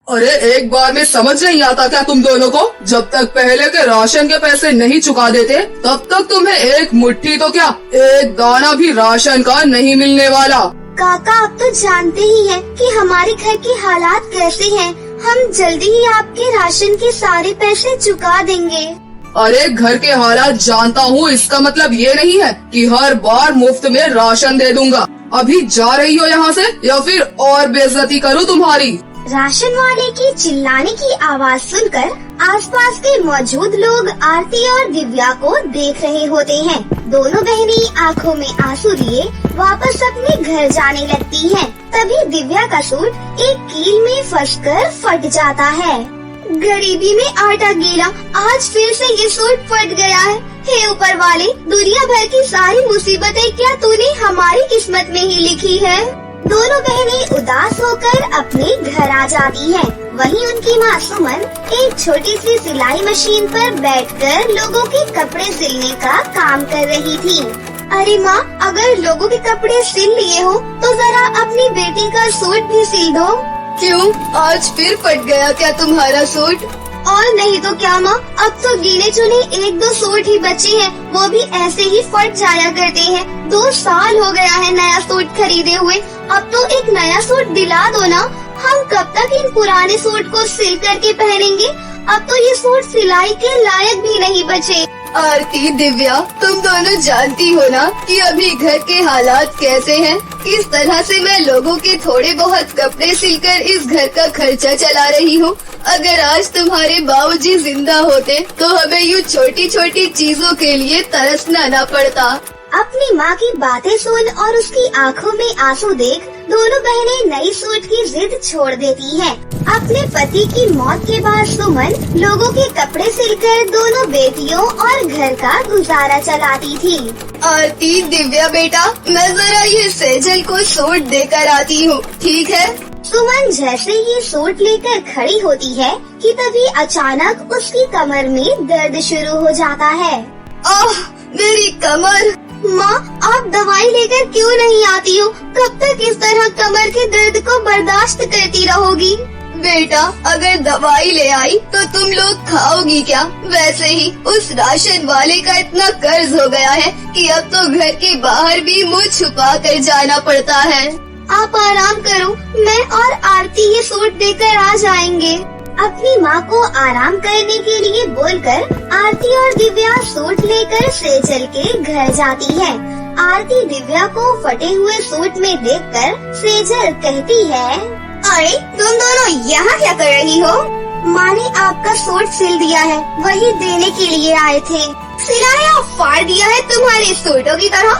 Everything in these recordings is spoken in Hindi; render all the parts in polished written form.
अरे एक बार में समझ नहीं आता क्या तुम दोनों को? जब तक पहले के राशन के पैसे नहीं चुका देते तब तक तुम्हें एक मुट्ठी तो क्या एक दाना भी राशन का नहीं मिलने वाला। काका, आप तो जानते ही हैं कि हमारे घर के हालात कैसे हैं। हम जल्दी ही आपके राशन के सारे पैसे चुका देंगे। अरे घर के हालात जानता हूँ, इसका मतलब ये नहीं है कि हर बार मुफ्त में राशन दे दूंगा। अभी जा रही हो यहाँ से या फिर और बेइज्जती करूँ तुम्हारी? राशन वाले की चिल्लाने की आवाज सुनकर आसपास के मौजूद लोग आरती और दिव्या को देख रहे होते हैं। दोनों बहनें आंखों में आंसू लिए वापस अपने घर जाने लगती हैं। तभी दिव्या का सूट एक कील में फंसकर फट जाता है। गरीबी में आटा गीला, आज फिर से ये सूट फट गया है। हे ऊपर वाले, दुनिया भर की सारी मुसीबतें क्या तूने हमारी किस्मत में ही लिखी है? दोनों बहनें उदास होकर अपने घर आ जाती हैं। वहीं उनकी माँ सुमन एक छोटी सी सिलाई मशीन पर बैठकर लोगों के कपड़े सिलने का काम कर रही थी। अरे माँ, अगर लोगों के कपड़े सिल लिए हो तो जरा अपनी बेटी का सूट भी सिल दो। क्यों, आज फिर फट गया क्या तुम्हारा सूट? और नहीं तो क्या माँ, अब तो गिने चुने एक दो सूट ही बचे हैं, वो भी ऐसे ही फट जाया करते हैं। 2 साल हो गया है नया सूट खरीदे हुए, अब तो एक नया सूट दिला दो ना। हम कब तक इन पुराने सूट को सिल करके पहनेंगे? अब तो ये सूट सिलाई के लायक भी नहीं बचे। आरती, दिव्या, तुम दोनों जानती हो ना कि अभी घर के हालात कैसे हैं। किस तरह से मैं लोगों के थोड़े बहुत कपड़े सिलकर इस घर का खर्चा चला रही हूँ। अगर आज तुम्हारे बाबूजी जिंदा होते तो हमें यूँ छोटी छोटी चीजों के लिए तरसना न पड़ता। अपनी माँ की बातें सुन और उसकी आंखों में आंसू देख दोनों बहनें नई सूट की जिद छोड़ देती हैं। अपने पति की मौत के बाद सुमन लोगों के कपड़े सिलकर दोनों बेटियों और घर का गुजारा चलाती थी। आरती, दिव्या बेटा, मैं जरा ये सेजल को सूट देकर आती हूँ, ठीक है? सुमन जैसे ही सूट लेकर खड़ी होती है कि तभी अचानक उसकी कमर में दर्द शुरू हो जाता है। आह, मेरी कमर! माँ, आप दवाई लेकर क्यों नहीं आती हो? कब तक इस तरह कमर के दर्द को बर्दाश्त करती रहोगी? बेटा, अगर दवाई ले आई तो तुम लोग खाओगी क्या? वैसे ही उस राशन वाले का इतना कर्ज हो गया है कि अब तो घर के बाहर भी मुँह छुपा कर जाना पड़ता है। आप आराम करो, मैं और आरती ये सूट देकर आ जाएंगे। अपनी माँ को आराम करने के लिए बोलकर आरती और दिव्या सूट लेकर सेजल के घर जाती है। आरती दिव्या को फटे हुए सूट में देखकर सेजल कहती है, अरे तुम दोनों यहाँ क्या कर रही हो? माँ ने आपका सूट सिल दिया है, वही देने के लिए आए थे। सिलाया फाड़ दिया है तुम्हारे सूटों की तरह।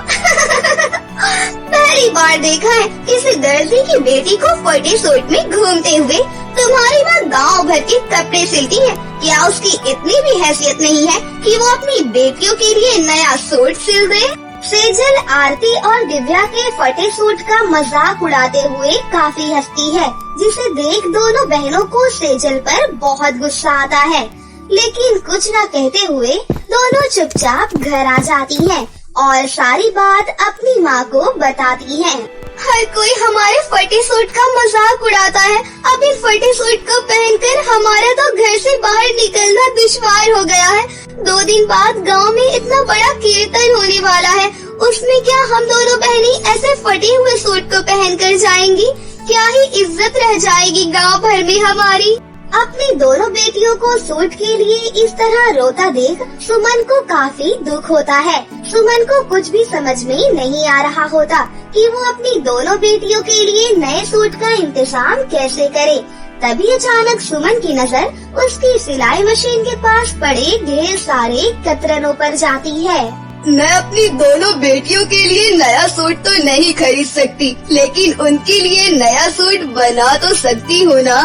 पहली बार देखा है किसी दर्जी की बेटी को फटे सूट में घूमते हुए। तुम्हारी माँ गांव भर के कपड़े सिलती है, क्या उसकी इतनी भी हैसियत नहीं है कि वो अपनी बेटियों के लिए नया सूट सिल दे? सेजल आरती और दिव्या के फटे सूट का मजाक उड़ाते हुए काफी हंसती है, जिसे देख दोनों बहनों को सेजल पर बहुत गुस्सा आता है। लेकिन कुछ न कहते हुए दोनों चुपचाप घर आ जाती हैं और सारी बात अपनी माँ को बताती हैं। हर कोई हमारे फटे सूट का मजाक उड़ाता है। अब इन फटे सूट को पहनकर हमारा तो घर से बाहर निकलना दुश्वार हो गया है। 2 दिन बाद गांव में इतना बड़ा कीर्तन होने वाला है, उसमें क्या हम दोनों बहनें ऐसे फटे हुए सूट को पहनकर जाएंगी? क्या ही इज्जत रह जाएगी गांव भर में हमारी। अपनी दोनों बेटियों को सूट के लिए इस तरह रोता देख सुमन को काफी दुख होता है। सुमन को कुछ भी समझ में नहीं आ रहा होता कि वो अपनी दोनों बेटियों के लिए नए सूट का इंतजाम कैसे करे। तभी अचानक सुमन की नजर उसकी सिलाई मशीन के पास पड़े ढेर सारे कतरनों पर जाती है। मैं अपनी दोनों बेटियों के लिए नया सूट तो नहीं खरीद सकती, लेकिन उनके लिए नया सूट बना तो सकती हूँ ना।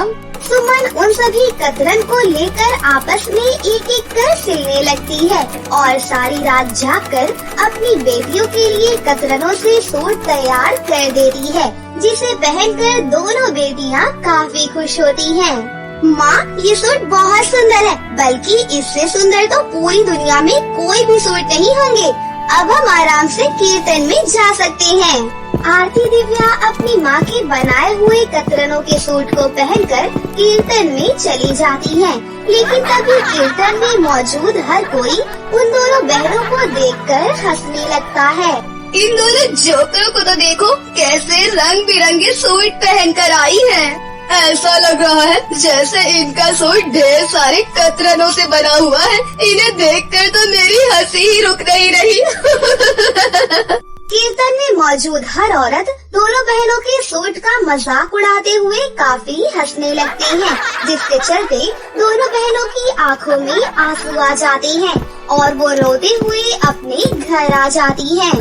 सुमन उन सभी कतरन को लेकर आपस में एक एक कर सिलने लगती है और सारी रात जागकर अपनी बेटियों के लिए कतरनों से सूट तैयार कर देती है, जिसे पहनकर दोनों बेटियां काफी खुश होती हैं। माँ, ये सूट बहुत सुंदर है, बल्कि इससे सुंदर तो पूरी दुनिया में कोई भी सूट नहीं होंगे। अब हम आराम से कीर्तन में जा सकते हैं। आरती दिव्या अपनी माँ के बनाए हुए कतरनों के सूट को पहनकर कीर्तन में चली जाती हैं। लेकिन तभी कीर्तन में मौजूद हर कोई उन दोनों बहनों को देखकर हंसने लगता है। इन दोनों जोकरों को तो देखो कैसे रंग बिरंगे सूट पहन कर आई हैं। ऐसा लग रहा है जैसे इनका सूट ढेर सारे कतरनों से बना हुआ है। इन्हें देखकर तो मेरी हंसी ही रुक नहीं रही। कीर्तन में मौजूद हर औरत दोनों बहनों के सूट का मजाक उड़ाते हुए काफी हंसने लगती हैं, जिसके चलते दोनों बहनों की आंखों में आंसू आ जाते हैं और वो रोते हुए अपने घर आ जाती हैं।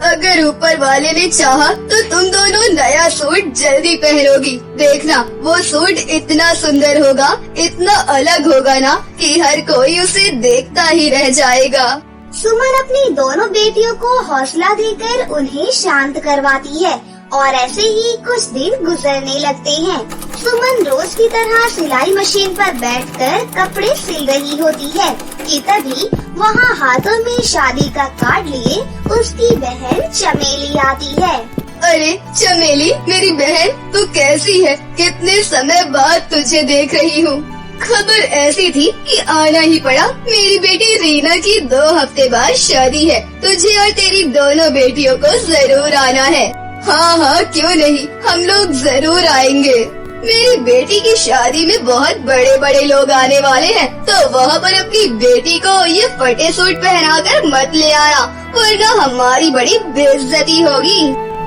अगर ऊपर वाले ने चाहा तो तुम दोनों नया सूट जल्दी पहनोगी। देखना वो सूट इतना सुंदर होगा, इतना अलग होगा ना कि हर कोई उसे देखता ही रह जाएगा। सुमन अपनी दोनों बेटियों को हौसला देकर उन्हें शांत करवाती है और ऐसे ही कुछ दिन गुजरने लगते हैं। सुमन रोज की तरह सिलाई मशीन पर बैठकर कपड़े सिल रही होती है कि तभी वहाँ हाथों में शादी का कार्ड लिए उसकी बहन चमेली आती है। अरे चमेली, मेरी बहन, तू कैसी है? कितने समय बाद तुझे देख रही हूँ। खबर ऐसी थी कि आना ही पड़ा। मेरी बेटी रीना की 2 हफ्ते बाद शादी है। तुझे और तेरी दोनों बेटियों को जरूर आना है। हाँ, क्यों नहीं, हम लोग जरूर आएंगे। मेरी बेटी की शादी में बहुत बड़े बड़े लोग आने वाले हैं, तो वहाँ पर अपनी बेटी को ये फटे सूट पहनाकर मत ले आना, वरना हमारी बड़ी बेइज्जती होगी।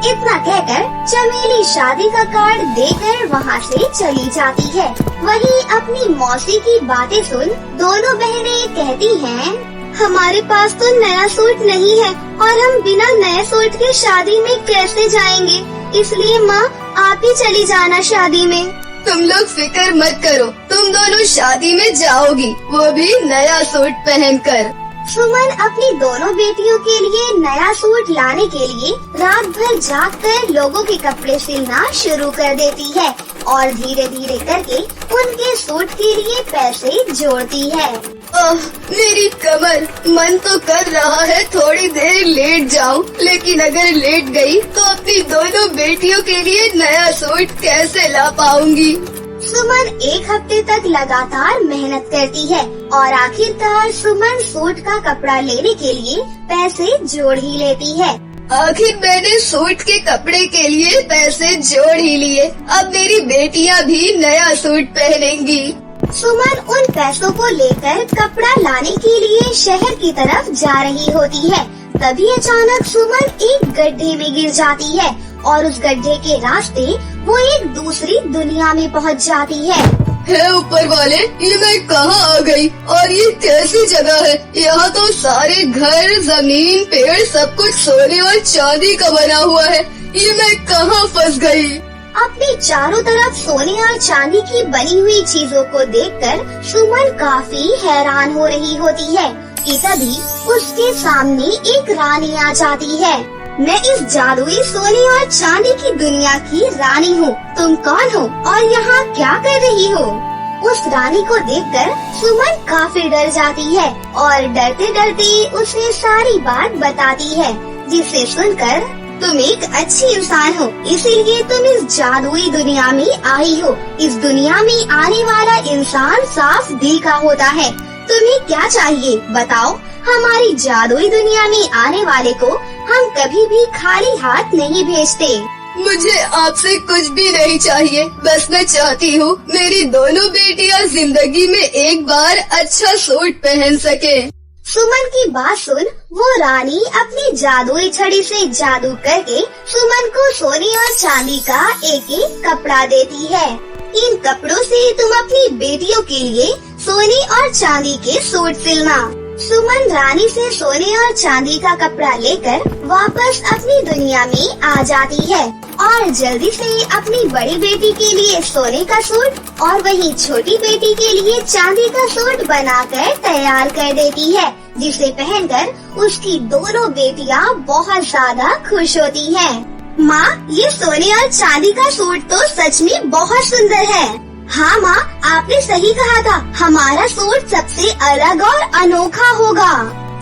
इतना कहकर चमेली शादी का कार्ड देकर वहाँ से चली जाती है। वहीं अपनी मौसी की बातें सुन दोनों बहनें कहती हैं, हमारे पास तो नया सूट नहीं है और हम बिना नए सूट के शादी में कैसे जाएंगे, इसलिए माँ आप ही चली जाना शादी में। तुम लोग फिक्र मत करो, तुम दोनों शादी में जाओगी, वो भी नया सूट पहनकर। सुमन अपनी दोनों बेटियों के लिए नया सूट लाने के लिए रात भर जागकर लोगों के कपड़े सिलना शुरू कर देती है और धीरे धीरे करके उनके सूट के लिए पैसे जोड़ती है। ओह, मेरी कमर, मन तो कर रहा है थोड़ी देर लेट जाऊं, लेकिन अगर लेट गई तो अपनी दोनों बेटियों के लिए नया सूट कैसे ला पाऊंगी। सुमन 1 हफ्ते तक लगातार मेहनत करती है और आखिरकार सुमन सूट का कपड़ा लेने के लिए पैसे जोड़ ही लेती है। आखिर मैंने सूट के कपड़े के लिए पैसे जोड़ ही लिए। अब मेरी बेटियां भी नया सूट पहनेंगी। सुमन उन पैसों को लेकर कपड़ा लाने के लिए शहर की तरफ जा रही होती है। तभी अचानक सुमन एक गड्ढे में गिर जाती है और उस गड्ढे के रास्ते वो एक दूसरी दुनिया में पहुंच जाती है। हे ऊपर वाले, ये मैं कहाँ आ गई और ये कैसी जगह है? यहाँ तो सारे घर, जमीन, पेड़ सब कुछ सोने और चांदी का बना हुआ है। ये मैं कहाँ फंस गई? अपने चारों तरफ सोने और चांदी की बनी हुई चीजों को देखकर सुमन काफी हैरान हो रही होती है कि तभी उसके सामने एक रानी आ जाती है। मैं इस जादुई सोने और चांदी की दुनिया की रानी हूँ। तुम कौन हो और यहाँ क्या कर रही हो? उस रानी को देखकर सुमन काफी डर जाती है और डरते डरते उसे सारी बात बताती है, जिसे सुनकर तुम एक अच्छी इंसान हो, इसीलिए तुम इस जादुई दुनिया में आई हो। इस दुनिया में आने वाला इंसान साफ दिल का होता है। तुम्हें क्या चाहिए बताओ? हमारी जादुई दुनिया में आने वाले को हम कभी भी खाली हाथ नहीं भेजते। मुझे आपसे कुछ भी नहीं चाहिए, बस मैं चाहती हूँ मेरी दोनों बेटियाँ जिंदगी में एक बार अच्छा सूट पहन सके। सुमन की बात सुन वो रानी अपनी जादुई छड़ी से जादू करके सुमन को सोने और चांदी का एक एक कपड़ा देती है। इन कपड़ों से तुम अपनी बेटियों के लिए सोने और चांदी के सूट सिलना। सुमन रानी से सोने और चांदी का कपड़ा लेकर वापस अपनी दुनिया में आ जाती है और जल्दी से अपनी बड़ी बेटी के लिए सोने का सूट और वही छोटी बेटी के लिए चांदी का सूट बनाकर तैयार कर देती है, जिसे पहनकर उसकी दोनों बेटियां बहुत ज्यादा खुश होती हैं। माँ, ये सोने और चांदी का सूट तो सच में बहुत सुंदर है। हाँ माँ, आपने सही कहा था, हमारा सूट सबसे अलग और अनोखा होगा।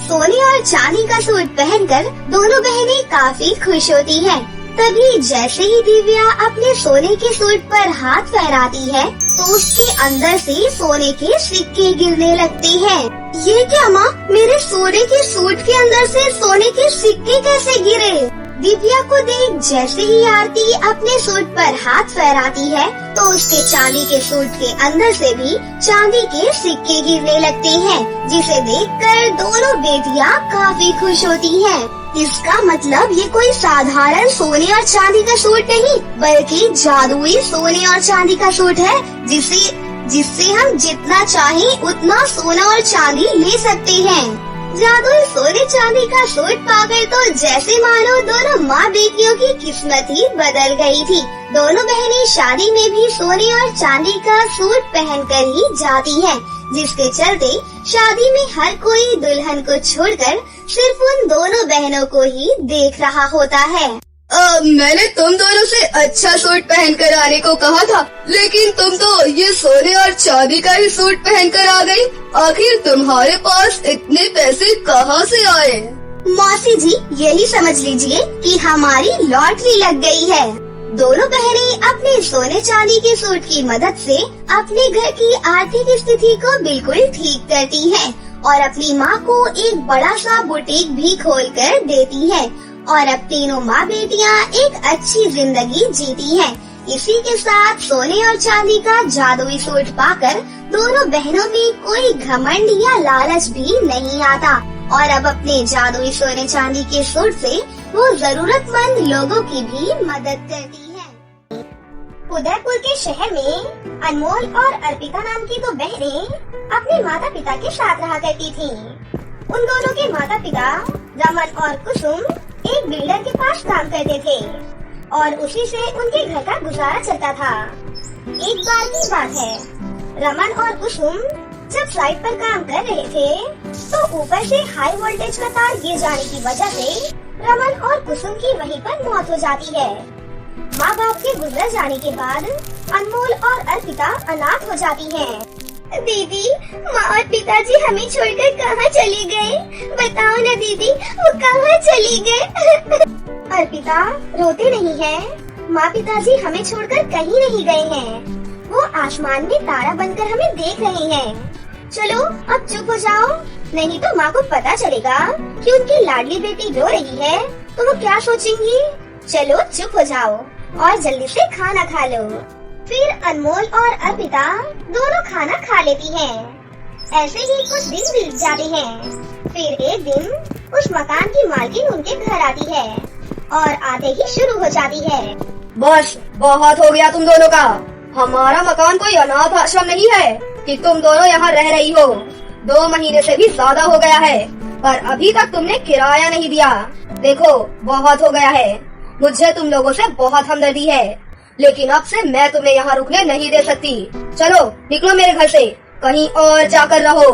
सोने और चांदी का सूट पहनकर दोनों बहनें काफी खुश होती हैं। तभी जैसे ही दिव्या अपने सोने के सूट पर हाथ फहराती है तो उसके अंदर से सोने के सिक्के गिरने लगते हैं। ये क्या माँ, मेरे सोने के सूट के अंदर से सोने के सिक्के कैसे गिरे? दिव्या को देख जैसे ही आरती अपने सूट पर हाथ फहराती है तो उसके चांदी के सूट के अंदर से भी चांदी के सिक्के गिरने लगते हैं, जिसे देखकर दोनों बेटियां काफी खुश होती हैं। इसका मतलब ये कोई साधारण सोने और चांदी का सूट नहीं बल्कि जादुई सोने और चांदी का सूट है, जिससे हम जितना चाहें उतना सोना और चांदी ले सकते हैं। जादुई सोने चांदी का सूट पाकर तो जैसे मानो दोनों माँ बेटियों की किस्मत ही बदल गई थी। दोनों बहनें शादी में भी सोने और चांदी का सूट पहनकर ही जाती हैं, जिसके चलते शादी में हर कोई दुल्हन को छोड़कर सिर्फ उन दोनों बहनों को ही देख रहा होता है। मैंने तुम दोनों से अच्छा सूट पहन कर आने को कहा था, लेकिन तुम तो ये सोने और चांदी का ही सूट पहन कर आ गई। आखिर तुम्हारे पास इतने पैसे कहाँ से आए? मौसी जी, यही समझ लीजिए कि हमारी लॉटरी लग गई है। दोनों बहनें अपने सोने चांदी के सूट की मदद से अपने घर की आर्थिक स्थिति को बिल्कुल ठीक करती हैं और अपनी माँ को एक बड़ा सा बुटीक भी खोलकर देती है और अब तीनों माँ बेटियाँ एक अच्छी जिंदगी जीती हैं। इसी के साथ सोने और चांदी का जादुई सूट पाकर दोनों बहनों में कोई घमंड या लालच भी नहीं आता और अब अपने जादुई सोने चांदी के सूट से वो जरूरतमंद लोगों की भी मदद करती है। उदयपुर के शहर में अनमोल और अर्पिता नाम की दो बहनें अपने माता पिता के साथ रहा करती थीं। उन दोनों के माता पिता रमन और कुसुम एक बिल्डर के पास काम करते थे और उसी से उनके घर का गुजारा चलता था। एक बार की बात है, रमन और कुसुम जब साइट पर काम कर रहे थे तो ऊपर से हाई वोल्टेज का तार गिर जाने की वजह से रमन और कुसुम की वहीं पर मौत हो जाती है। माँ बाप के गुजर जाने के बाद अनमोल और अर्पिता अनाथ हो जाती हैं। दीदी, माँ और पिताजी हमें छोड़कर कहाँ चले गए? बताओ ना दीदी, वो कहाँ चली गए? अर्पिता, रोते नहीं है। माँ पिताजी हमें छोड़कर कहीं नहीं गए हैं। वो आसमान में तारा बनकर हमें देख रहे हैं। चलो अब चुप हो जाओ, नहीं तो माँ को पता चलेगा कि उनकी लाडली बेटी रो रही है तो वो क्या सोचेंगी। चलो चुप हो जाओ और जल्दी से खाना खा लो। फिर अनमोल और अर्पिता दोनों खाना खा लेती हैं। ऐसे ही कुछ दिन बीत जाते हैं। फिर एक दिन उस मकान की मालकिन उनके घर आती है और आते ही शुरू हो जाती है। बस बहुत हो गया तुम दोनों का। हमारा मकान कोई अनाथ आश्रम नहीं है कि तुम दोनों यहाँ रह रही हो। 2 महीने से भी ज्यादा हो गया है, पर अभी तक तुमने किराया नहीं दिया। देखो बहुत हो गया है। मुझे तुम लोगों से बहुत हमदर्दी है, लेकिन अब से मैं तुम्हें यहाँ रुकने नहीं दे सकती। चलो निकलो मेरे घर से, कहीं और जाकर रहो।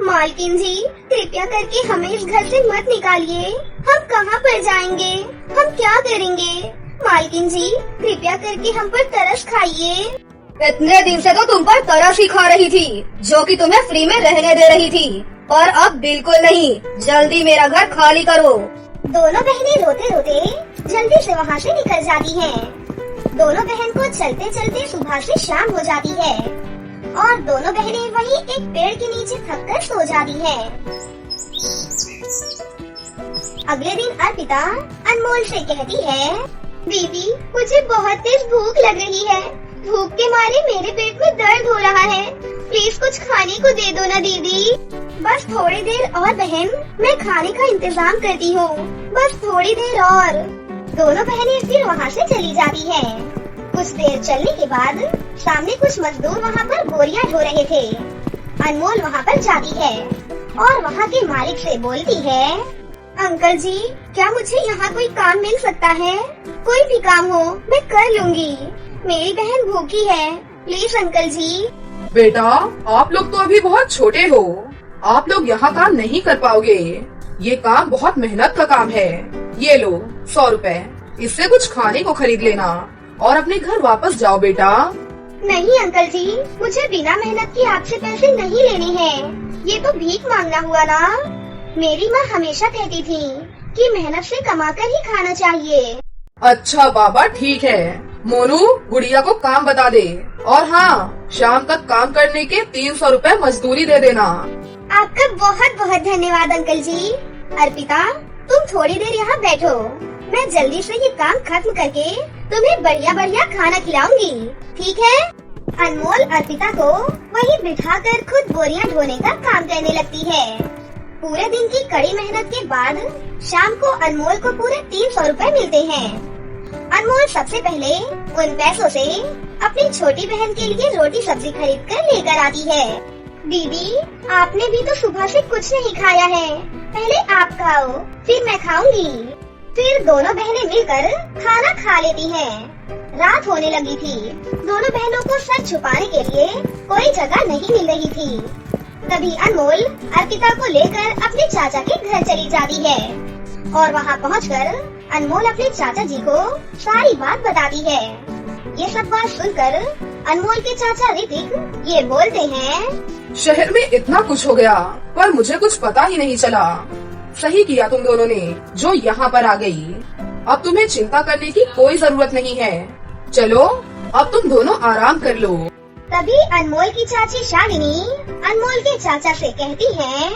मालकिन जी, कृपया करके हमें इस घर से मत निकालिए। हम कहाँ पर जाएंगे? हम क्या करेंगे? मालकिन जी, कृपया करके हम पर तरस खाइए। इतने दिन से तो तुम पर तरस ही खा रही थी, जो कि तुम्हें फ्री में रहने दे रही थी, पर अब बिल्कुल नहीं। जल्दी मेरा घर खाली करो। दोनों बहनें रोते रोते जल्दी से वहाँ से निकल जाती हैं। दोनों बहन को चलते चलते सुबह से शाम हो जाती है और दोनों बहनें वहीं एक पेड़ के नीचे थककर सो जाती हैं। अगले दिन अर्पिता अनमोल से कहती है, दीदी मुझे बहुत तेज भूख लग रही है। भूख के मारे मेरे पेट में दर्द हो रहा है। प्लीज कुछ खाने को दे दो ना दीदी। बस थोड़ी देर और बहन, मैं खाने का इंतजाम करती हूँ। बस थोड़ी देर और। दोनों बहनें फिर वहाँ से चली जाती हैं। कुछ देर चलने के बाद सामने कुछ मजदूर वहाँ पर बोरियां ढो रहे थे। अनमोल वहाँ पर जाती है और वहाँ के मालिक से बोलती है, अंकल जी, क्या मुझे यहाँ कोई काम मिल सकता है? कोई भी काम हो मैं कर लूँगी। मेरी बहन भूखी है, प्लीज अंकल जी। बेटा, आप लोग तो अभी बहुत छोटे हो, आप लोग यहाँ काम नहीं कर पाओगे। ये काम बहुत मेहनत का काम है। ये लो 100 रुपए, इससे कुछ खाने को खरीद लेना और अपने घर वापस जाओ बेटा। नहीं अंकल जी, मुझे बिना मेहनत के आपसे पैसे नहीं लेने हैं। ये तो भीख मांगना हुआ ना। मेरी माँ हमेशा कहती थी कि मेहनत से कमाकर ही खाना चाहिए। अच्छा बाबा ठीक है। मोनू गुड़िया को काम बता दे और हाँ शाम तक काम करने के 300 रुपए मजदूरी दे देना। आपका बहुत बहुत धन्यवाद अंकल जी। अर्पिता तुम थोड़ी देर यहाँ बैठो, मैं जल्दी से ये काम खत्म करके तुम्हें बढ़िया बढ़िया खाना खिलाऊंगी, ठीक है? अनमोल अर्पिता को वहीं बिठाकर खुद बोरियां ढोने का काम करने लगती है। पूरे दिन की कड़ी मेहनत के बाद शाम को अनमोल को पूरे 300 रुपए मिलते हैं। अनमोल सबसे पहले उन पैसों से अपनी छोटी बहन के लिए रोटी सब्जी खरीद कर लेकर आती है। दीदी आपने भी तो सुबह से कुछ नहीं खाया है, पहले आप खाओ फिर मैं खाऊंगी। फिर दोनों बहनें मिलकर खाना खा लेती हैं। रात होने लगी थी, दोनों बहनों को सच छुपाने के लिए कोई जगह नहीं मिल रही थी। तभी अनमोल अर्पिता को लेकर अपने चाचा के घर चली जाती है और वहाँ पहुँचकर अनमोल अपने चाचा जी को सारी बात बताती है। ये सब बात सुनकर अनमोल के चाचा ऋतिक ये बोलते हैं, शहर में इतना कुछ हो गया पर मुझे कुछ पता ही नहीं चला। सही किया तुम दोनों ने जो यहाँ पर आ गई। अब तुम्हें चिंता करने की कोई जरूरत नहीं है। चलो अब तुम दोनों आराम कर लो। तभी अनमोल की चाची शालिनी अनमोल के चाचा से कहती है,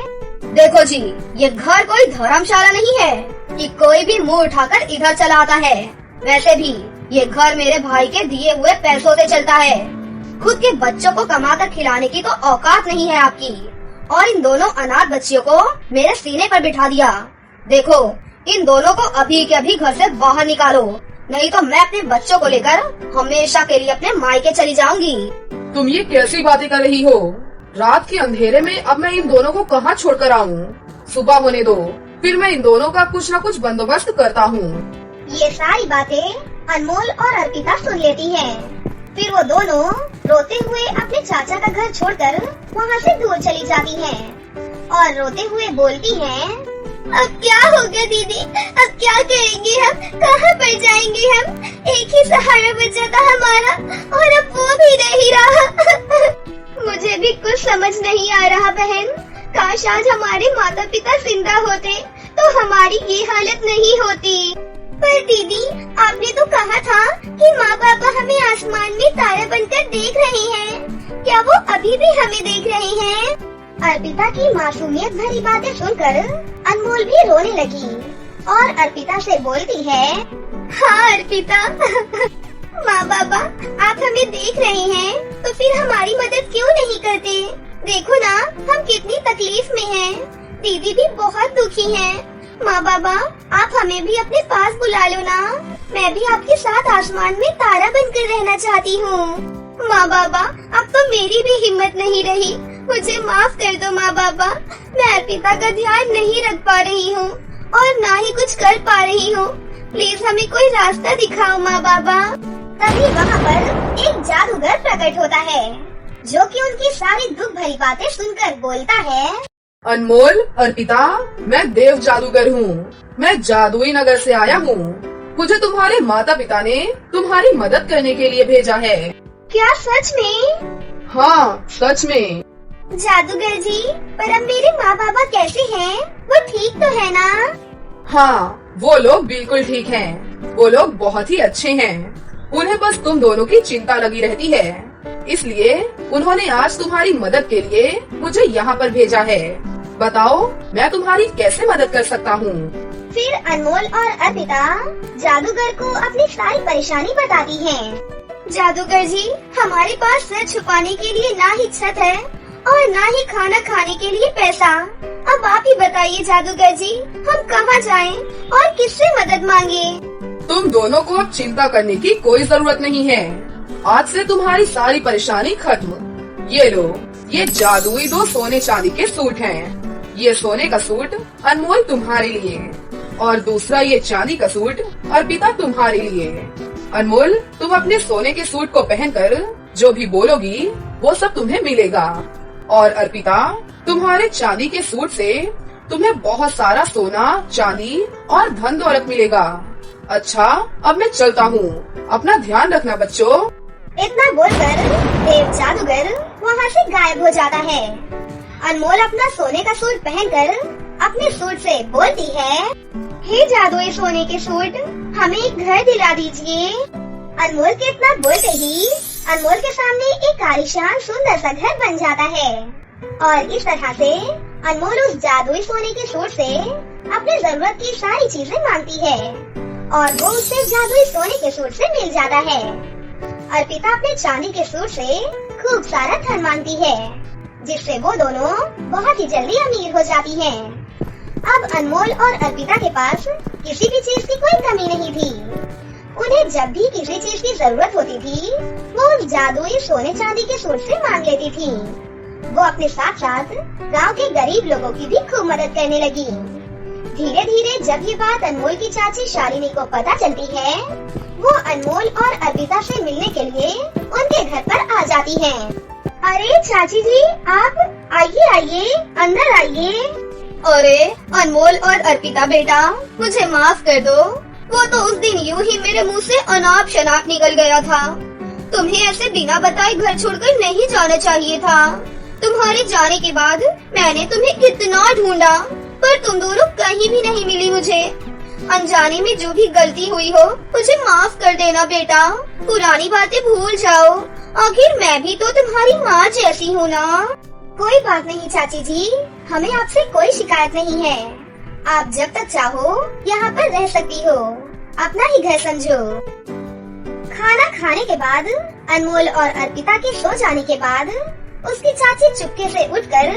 देखो जी, ये घर कोई धर्मशाला नहीं है कि कोई भी मुंह उठाकर इधर चला आता है। वैसे भी ये घर मेरे भाई के दिए हुए पैसों से चलता है। खुद के बच्चों को कमाकर खिलाने की तो औकात नहीं है आपकी, और इन दोनों अनाथ बच्चियों को मेरे सीने पर बिठा दिया। देखो इन दोनों को अभी के अभी घर से बाहर निकालो, नहीं तो मैं अपने बच्चों को लेकर हमेशा के लिए अपने मायके चली जाऊंगी। तुम ये कैसी बातें कर रही हो? रात के अंधेरे में अब मैं इन दोनों को कहाँ छोड़कर आऊँ? सुबह होने दो, फिर मैं इन दोनों का कुछ न कुछ बंदोबस्त करता हूँ। ये सारी बातें अनमोल और अर्पिता सुन लेती हैं। फिर वो दोनों रोते हुए अपने चाचा का घर छोड़कर वहाँ से दूर चली जाती हैं और रोते हुए बोलती हैं, अब क्या होगा दीदी, अब क्या करेंगे हम, कहाँ पर जाएंगे हम? एक ही सहारा बचा था हमारा और अब वो भी नहीं रहा। मुझे भी कुछ समझ नहीं आ रहा बहन। काश आज हमारे माता पिता जिंदा होते तो हमारी ये हालत नहीं होती। पर दीदी आपने तो कहा था कि माँ पापा हमें आसमान में तारा बनकर देख रहे हैं, क्या वो अभी भी हमें देख रहे हैं? अर्पिता की मासूमियत भरी बातें सुनकर अनमोल भी रोने लगी और अर्पिता से बोलती है, हाँ अर्पिता, माँ बाबा आप हमें देख रहे हैं तो फिर हमारी मदद क्यों नहीं करते? देखो ना हम कितनी तकलीफ में हैं। दीदी भी बहुत दुखी हैं। माँ बाबा आप हमें भी अपने पास बुला लो ना, मैं भी आपके साथ आसमान में तारा बनकर रहना चाहती हूँ। माँ बाबा अब तो मेरी भी हिम्मत नहीं रही, मुझे माफ कर दो माँ बाबा। मैं अर्पिता का ध्यान नहीं रख पा रही हूँ और ना ही कुछ कर पा रही हूँ, प्लीज हमें कोई रास्ता दिखाओ माँ बाबा। तभी वहाँ पर एक जादूगर प्रकट होता है जो कि उनकी सारी दुख भरी बातें सुनकर बोलता है, अनमोल अर्पिता, मैं देव जादूगर हूँ। मैं जादुई नगर से आया हूँ। मुझे तुम्हारे माता पिता ने तुम्हारी मदद करने के लिए भेजा है। क्या सच में? हाँ सच में। जादूगर जी पर अब मेरे माँ बाबा कैसे हैं? वो ठीक तो है ना? हाँ वो लोग बिल्कुल ठीक हैं। वो लोग बहुत ही अच्छे हैं। उन्हें बस तुम दोनों की चिंता लगी रहती है, इसलिए उन्होंने आज तुम्हारी मदद के लिए मुझे यहाँ पर भेजा है। बताओ मैं तुम्हारी कैसे मदद कर सकता हूँ? फिर अनमोल और अर्पिता जादूगर को अपनी सारी परेशानी बताती हैं। जादूगर जी हमारे पास सर छुपाने के लिए ना ही छत है और ना ही खाना खाने के लिए पैसा। अब आप ही बताइए जादूगर जी, हम कहाँ जाएं और किससे मदद मांगे? तुम दोनों को अब चिंता करने की कोई जरूरत नहीं है। आज से तुम्हारी सारी परेशानी खत्म। ये लो, ये जादुई 2 सोने चांदी के सूट हैं। ये सोने का सूट अनमोल तुम्हारे लिए और दूसरा ये चांदी का सूट अर्पिता तुम्हारे लिए। अनमोल तुम अपने सोने के सूट को पहनकर जो भी बोलोगी वो सब तुम्हें मिलेगा, और अर्पिता तुम्हारे चांदी के सूट से तुम्हें बहुत सारा सोना चांदी और धन दौलत मिलेगा। अच्छा अब मैं चलता हूँ, अपना ध्यान रखना बच्चों। इतना बोलकर देव जादूगर वहाँ से गायब हो जाता है। अनमोल अपना सोने का सूट पहनकर अपने सूट से बोलती है, हे जादुई सोने के सूट, हमें एक घर दिला दीजिए। अनमोल के इतना बोलते ही अनमोल के सामने एक आलीशान सुंदर सा घर बन जाता है और इस तरह से अनमोल उस जादुई सोने के सूट से अपनी जरूरत की सारी चीजें मांगती है और वो उसे जादुई सोने के सूट से मिल जाता है। अर्पिता अपने चांदी के सूट से खूब सारा धन मांगती है जिससे वो दोनों बहुत ही जल्दी अमीर हो जाती हैं। अब अनमोल और अर्पिता के पास किसी भी चीज की कोई कमी नहीं थी। उन्हें जब भी किसी चीज की जरूरत होती थी वो उस जादुई सोने चांदी के सूट से मांग लेती थी। वो अपने साथ साथ गांव के गरीब लोगों की भी खूब मदद करने लगी। धीरे धीरे जब ये बात अनमोल की चाची शालिनी को पता चलती है वो अनमोल और अर्पिता से मिलने के लिए उनके घर पर आ जाती हैं। अरे चाची जी, आप आइए आइए, अंदर आइए। अरे अनमोल और अर्पिता बेटा, मुझे माफ कर दो। वो तो उस दिन यूं ही मेरे मुंह से अनाप शनाप निकल गया था। तुम्हें ऐसे बिना बताए घर छोड़कर नहीं जाना चाहिए था। तुम्हारे जाने के बाद मैंने तुम्हें कितना ढूंढा पर तुम दोनों कहीं भी नहीं मिली मुझे। अनजाने में जो भी गलती हुई हो मुझे माफ कर देना बेटा। पुरानी बातें भूल जाओ, आखिर मैं भी तो तुम्हारी माँ जैसी हूँ ना। कोई बात नहीं चाची जी, हमें आपसे कोई शिकायत नहीं है। आप जब तक चाहो यहाँ पर रह सकती हो, अपना ही घर समझो। खाना खाने के बाद अनमोल और अर्पिता के सो जाने के बाद उसकी चाची चुपके से उठकर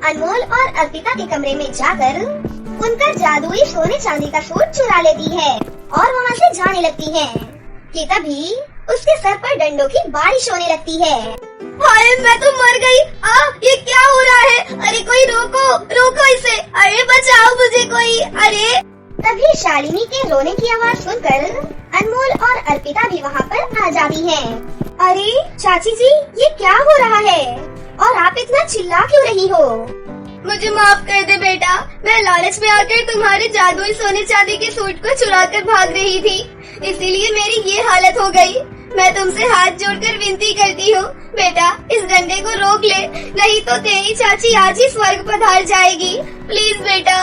अनमोल और अर्पिता के कमरे में जाकर उनका जादुई सोने चांदी का सूट चुरा लेती है और वहाँ से जाने लगती है कि तभी उसके सर पर डंडों की बारिश होने लगती है। हाय, मैं तो मर गई। ये क्या हो रहा है? अरे कोई रोको, रोको इसे। अरे बचाओ मुझे कोई। अरे तभी शालिनी के रोने की आवाज सुनकर अनमोल और अर्पिता भी वहाँ पर आ जाती हैं। अरे चाची जी, ये क्या हो रहा है और आप इतना चिल्ला क्यों रही हो? मुझे माफ कर दे बेटा, मैं लालच में आकर तुम्हारे जादुई सोने चांदी के सूट को चुरा कर भाग रही थी, इसीलिए मेरी ये हालत हो गई। मैं तुमसे हाथ जोड़कर विनती करती हूँ बेटा, इस डंडे को रोक ले, नहीं तो तेरी चाची आज ही स्वर्ग पधार जाएगी। प्लीज बेटा।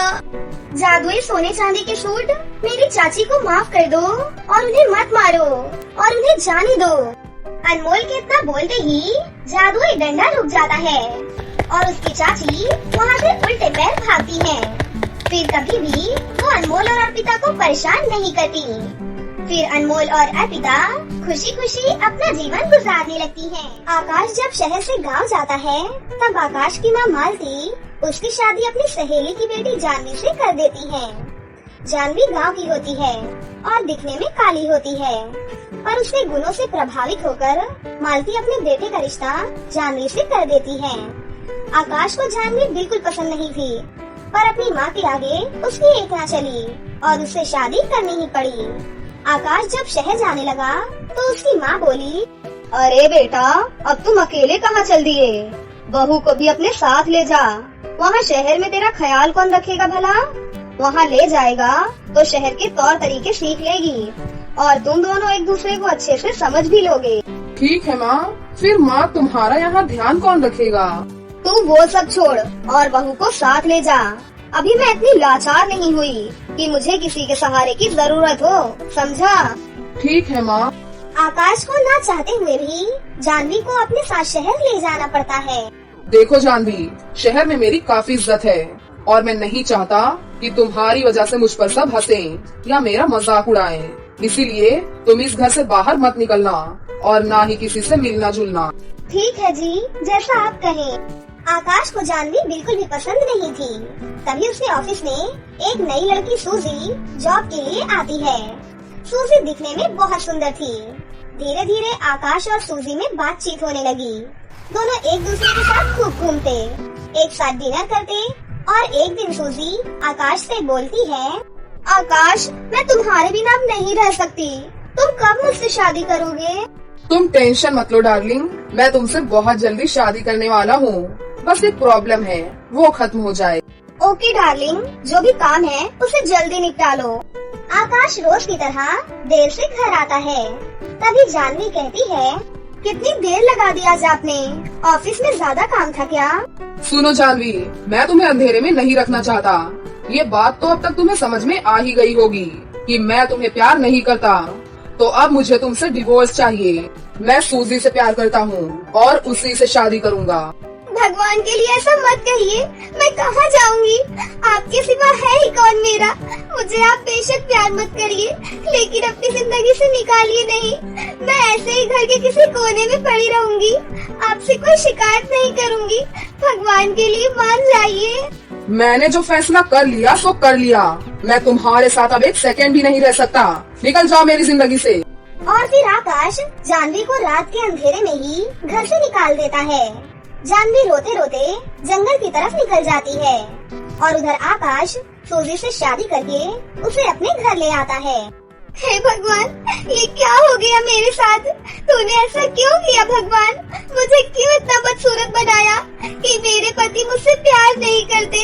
जादुई सोने चांदी के सूट, मेरी चाची को माफ कर दो और उन्हें मत मारो और उन्हें जाने दो। अनमोल के इतना बोलते ही जादुई डंडा रुक जाता है और उसकी चाची वहाँ से उल्टे पैर भागती है। फिर कभी भी वो अनमोल और अर्पिता को परेशान नहीं करती। फिर अनमोल और अर्पिता खुशी खुशी अपना जीवन गुजारने लगती हैं। आकाश जब शहर से गांव जाता है तब आकाश की माँ मालती उसकी शादी अपनी सहेली की बेटी जानवी से कर देती है। जानवी गांव की होती है और दिखने में काली होती है, पर उसके गुणों से प्रभावित होकर मालती अपने बेटे का रिश्ता जानवी से कर देती है। आकाश को जानवी बिल्कुल पसंद नहीं थी, पर अपनी माँ के आगे उसकी एक ना चली और उससे शादी करनी ही पड़ी। आकाश जब शहर जाने लगा तो उसकी माँ बोली, अरे बेटा, अब तुम अकेले कहाँ चल दिए? बहू को भी अपने साथ ले जा। वहाँ शहर में तेरा ख्याल कौन रखेगा भला? वहाँ ले जाएगा तो शहर के तौर तरीके सीख लेगी और तुम दोनों एक दूसरे को अच्छे से समझ भी लोगे। ठीक है माँ, फिर माँ तुम्हारा यहाँ ध्यान कौन रखेगा? तू वो सब छोड़ और बहू को साथ ले जा। अभी मैं इतनी लाचार नहीं हुई कि मुझे किसी के सहारे की जरूरत हो, समझा? ठीक है माँ। आकाश को ना चाहते हुए भी जानवी को अपने साथ शहर ले जाना पड़ता है। देखो जानवी, शहर में मेरी काफी इज्जत है और मैं नहीं चाहता कि तुम्हारी वजह से मुझ पर सब हंसें या मेरा मजाक उड़ाएं। इसीलिए तुम इस घर से बाहर मत निकलना और ना ही किसी से मिलना जुलना। ठीक है जी, जैसा आप कहें। आकाश को जानवी बिल्कुल भी पसंद नहीं थी। तभी उसके ऑफिस में एक नई लड़की सूजी जॉब के लिए आती है। सूजी दिखने में बहुत सुंदर थी। धीरे धीरे आकाश और सूजी में बातचीत होने लगी। दोनों एक दूसरे के साथ खूब घूमते, एक साथ डिनर करते और एक दिन सूजी आकाश से बोलती है, आकाश, मैं तुम्हारे बिना अब नहीं रह सकती। तुम कब मुझसे शादी करोगे? तुम टेंशन मत लो डार्लिंग, मैं तुमसे बहुत जल्दी शादी करने वाला हूँ। बस एक प्रॉब्लम है, वो खत्म हो जाए। ओके डार्लिंग, जो भी काम है उसे जल्दी निपटा लो। आकाश रोज की तरह देर से घर आता है। तभी जानवी कहती है, कितनी देर लगा दी आज आपने? ऑफिस में ज्यादा काम था क्या? सुनो जानवी, मैं तुम्हें अंधेरे में नहीं रखना चाहता। ये बात तो अब तक तुम्हें समझ में आ ही गई होगी। कि मैं तुम्हें प्यार नहीं करता, तो अब मुझे तुमसे डिवोर्स चाहिए। मैं सूजी से प्यार करता हूँ और उसी से शादी करूँगा। भगवान के लिए ऐसा मत कहिए, मैं कहाँ जाऊंगी? आपके सिवा है ही कौन मेरा? मुझे आप बेशक प्यार मत करिए, लेकिन अपनी जिंदगी से निकालिए नहीं। मैं ऐसे ही घर के किसी कोने में पड़ी रहूंगी, आपसे कोई शिकायत नहीं करूंगी। भगवान के लिए मान जाइए। मैंने जो फैसला कर लिया सो कर लिया। मैं तुम्हारे साथ अब एक सेकंड भी नहीं रह सकता। निकल जाओ मेरी जिंदगी से। और फिर आकाश जानवी को रात के अंधेरे में ही घर से निकाल देता है। जानवी रोते रोते जंगल की तरफ निकल जाती है और उधर आकाश सूजी से शादी करके उसे अपने घर ले आता है। हे भगवान, ये क्या हो गया मेरे साथ? तूने ऐसा क्यों किया भगवान? मुझे क्यों इतना बदसूरत बनाया कि मेरे पति मुझसे प्यार नहीं करते?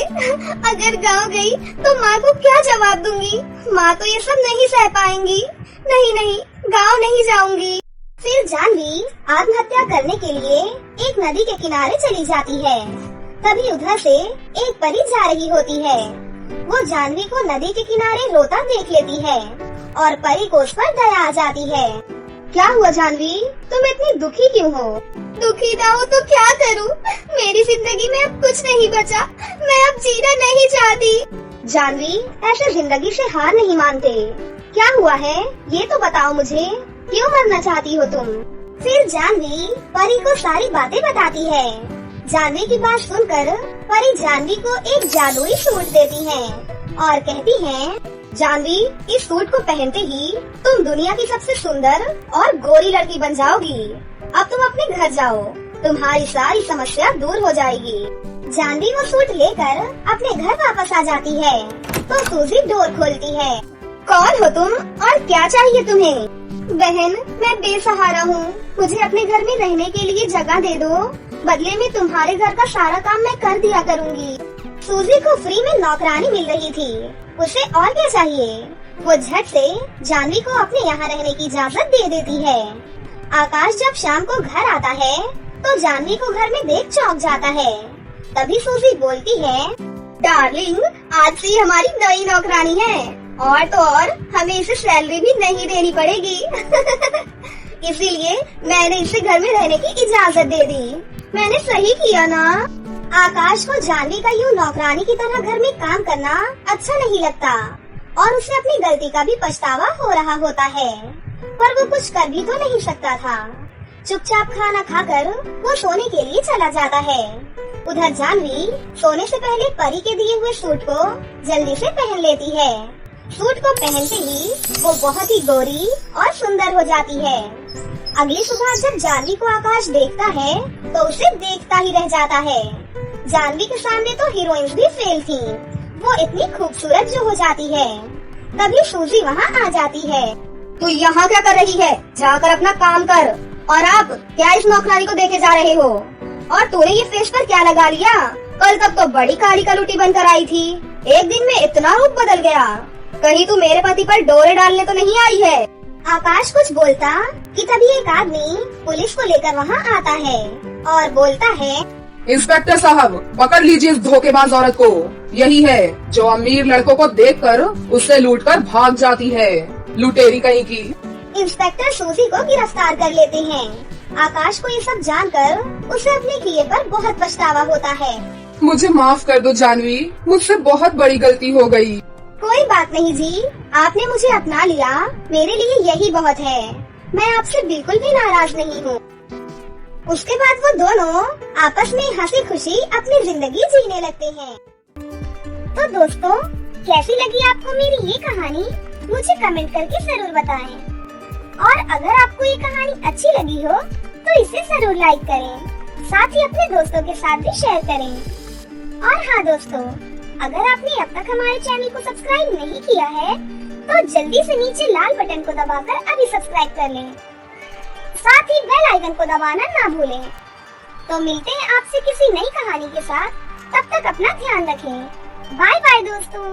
अगर गांव गई तो माँ को क्या जवाब दूंगी? माँ तो ये सब नहीं सह पाएंगी। नहीं, गांव नहीं जाऊंगी। फिर जानवी आत्महत्या करने के लिए एक नदी के किनारे चली जाती है। तभी उधर से एक परी जा रही होती है। वो जानवी को नदी के किनारे रोता देख लेती है और परी को उस पर दया आ जाती है। क्या हुआ जानवी, तुम इतनी दुखी क्यों हो? दुखी ना हो तो क्या करूं? मेरी जिंदगी में अब कुछ नहीं बचा। मैं अब जीना नहीं चाहती। जानवी, ऐसे जिंदगी से हार नहीं मानते। क्या हुआ है ये तो बताओ मुझे, क्यों मरना चाहती हो तुम? फिर जानवी परी को सारी बातें बताती है। जानवी की बात सुनकर परी जानवी को एक जादुई सूट देती है और कहती है, जानवी, इस सूट को पहनते ही तुम दुनिया की सबसे सुंदर और गोरी लड़की बन जाओगी। अब तुम अपने घर जाओ, तुम्हारी सारी समस्या दूर हो जाएगी। जानवी वो सूट लेकर अपने घर वापस आ जाती है तो सूजी डोर खोलती है। कौन हो तुम और क्या चाहिए तुम्हें? बहन, मैं बेसहारा हूँ। मुझे अपने घर में रहने के लिए जगह दे दो। बदले में तुम्हारे घर का सारा काम मैं कर दिया करूँगी। सूजी को फ्री में नौकरानी मिल रही थी, उसे और क्या चाहिए? वो झट से जानवी को अपने यहाँ रहने की इजाजत दे देती है। आकाश जब शाम को घर आता है तो जानवी को घर में देख चौंक जाता है। तभी सूजी बोलती है, डार्लिंग, आज से हमारी नई नौकरानी है और तो और हमें इसे सैलरी भी नहीं देनी पड़ेगी। इसीलिए मैंने इसे घर में रहने की इजाजत दे दी। मैंने सही किया ना? आकाश को जानवी का यूँ नौकरानी की तरह घर में काम करना अच्छा नहीं लगता और उसे अपनी गलती का भी पछतावा हो रहा होता है, पर वो कुछ कर भी तो नहीं सकता था। चुपचाप खाना खाकर वो सोने के लिए चला जाता है। उधर जानवी सोने से पहले परी के दिए हुए सूट को जल्दी से पहन लेती है। सूट को पहनते ही वो बहुत ही गोरी और सुंदर हो जाती है। अगली सुबह जब जानवी को आकाश देखता है तो उसे देखता ही रह जाता है। जानवी के सामने तो हीरोइंस भी फेल थी, वो इतनी खूबसूरत जो हो जाती है। तभी सूजी वहाँ आ जाती है। तू यहाँ क्या कर रही है? जाकर अपना काम कर। और आप क्या इस नौकरानी को देखे जा रहे हो? और तूने ये फेस पर क्या लगा लिया? कल तक तो बड़ी काली कलूटी बनकर आई थी, एक दिन में इतना रूप बदल गया। कहीं तू मेरे पति पर डोरे डालने तो नहीं आई है? आकाश कुछ बोलता कि तभी एक आदमी पुलिस को लेकर वहाँ आता है और बोलता है, इंस्पेक्टर साहब, पकड़ लीजिए इस धोखेबाज औरत को। यही है जो अमीर लड़कों को देखकर उससे लूटकर भाग जाती है, लुटेरी कहीं की। इंस्पेक्टर सूजी को गिरफ्तार कर लेते हैं। आकाश को ये सब जानकर उसे अपने किए पर बहुत पछतावा होता है। मुझे माफ कर दो जानवी, मुझसे बहुत बड़ी गलती हो गई। कोई बात नहीं जी, आपने मुझे अपना लिया, मेरे लिए यही बहुत है। मैं आपसे बिल्कुल भी नाराज नहीं हूँ। उसके बाद वो दोनों आपस में हंसी खुशी अपनी जिंदगी जीने लगते हैं। तो दोस्तों, कैसी लगी आपको मेरी ये कहानी? मुझे कमेंट करके जरूर बताएं। और अगर आपको ये कहानी अच्छी लगी हो तो इसे जरूर लाइक करें, साथ ही अपने दोस्तों के साथ भी शेयर करें। और हाँ दोस्तों, अगर आपने अब तक हमारे चैनल को सब्सक्राइब नहीं किया है तो जल्दी से नीचे लाल बटन को दबाकर अभी सब्सक्राइब कर लें। साथ ही बेल आइकन को दबाना ना भूलें। तो मिलते हैं आपसे किसी नई कहानी के साथ, तब तक अपना ध्यान रखें। बाय बाय दोस्तों।